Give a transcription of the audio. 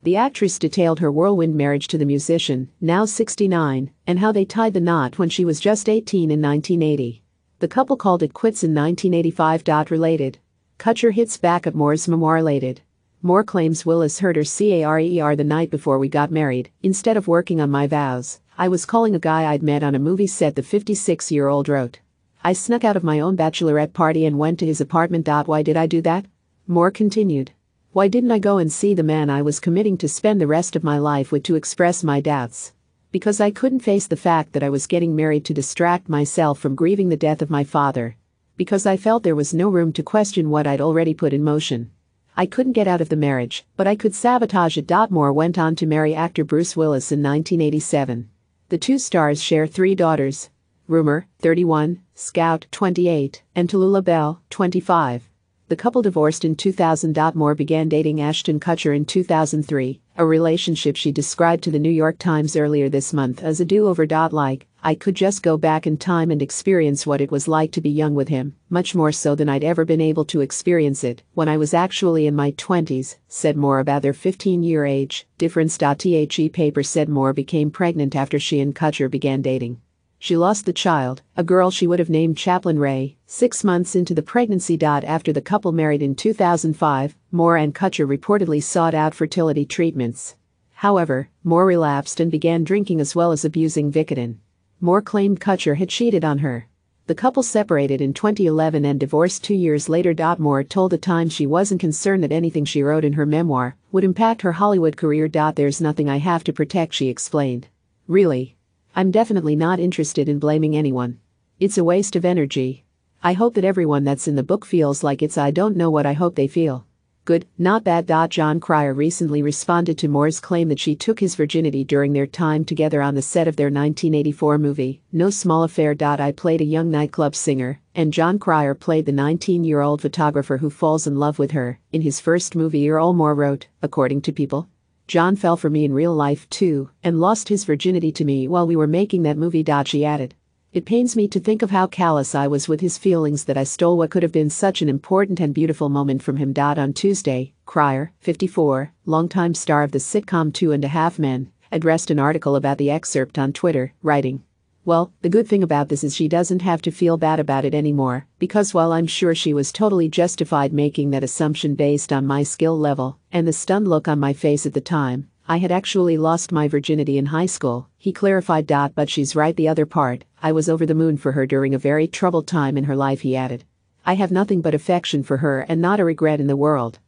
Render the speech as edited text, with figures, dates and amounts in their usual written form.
The actress detailed her whirlwind marriage to the musician, now 69, and how they tied the knot when she was just 18 in 1980. The couple called it quits in 1985. Related. Kutcher hits back at Moore's memoir. Related. Moore claims Willis heard her career the night before we got married. Instead of working on my vows, I was calling a guy I'd met on a movie set, the 56-year-old wrote. I snuck out of my own bachelorette party and went to his apartment. Why did I do that? Moore continued. Why didn't I go and see the man I was committing to spend the rest of my life with to express my doubts? Because I couldn't face the fact that I was getting married to distract myself from grieving the death of my father. Because I felt there was no room to question what I'd already put in motion. I couldn't get out of the marriage, but I could sabotage it. Moore went on to marry actor Bruce Willis in 1987. The two stars share 3 daughters. Rumor, 31, Scout, 28, and Tallulah Bell, 25. The couple divorced in 2000. Moore began dating Ashton Kutcher in 2003, a relationship she described to the New York Times earlier this month as a do-over. Like, I could just go back in time and experience what it was like to be young with him, much more so than I'd ever been able to experience it when I was actually in my 20s, said Moore about their 15-year age difference. The paper said Moore became pregnant after she and Kutcher began dating. She lost the child, a girl she would have named Chaplin Ray, 6 months into the pregnancy. After the couple married in 2005, Moore and Kutcher reportedly sought out fertility treatments. However, Moore relapsed and began drinking as well as abusing Vicodin. Moore claimed Kutcher had cheated on her. The couple separated in 2011 and divorced 2 years later. Moore told The Times she wasn't concerned that anything she wrote in her memoir would impact her Hollywood career. There's nothing I have to protect, she explained. Really? I'm definitely not interested in blaming anyone. It's a waste of energy. I hope that everyone that's in the book feels like it's. I don't know what I hope they feel. Good, not bad. John Cryer recently responded to Moore's claim that she took his virginity during their time together on the set of their 1984 movie, No Small Affair. I played a young nightclub singer, and John Cryer played the 19-year-old photographer who falls in love with her in his first movie. Moore wrote, according to People. John fell for me in real life too, and lost his virginity to me while we were making that movie. She added. It pains me to think of how callous I was with his feelings that I stole what could have been such an important and beautiful moment from him. On Tuesday, Cryer, 54, longtime star of the sitcom 2.5 Men, addressed an article about the excerpt on Twitter, writing, well, the good thing about this is she doesn't have to feel bad about it anymore, because while I'm sure she was totally justified making that assumption based on my skill level and the stunned look on my face at the time, I had actually lost my virginity in high school, he clarified. But she's right, the other part, I was over the moon for her during a very troubled time in her life, he added. I have nothing but affection for her and not a regret in the world.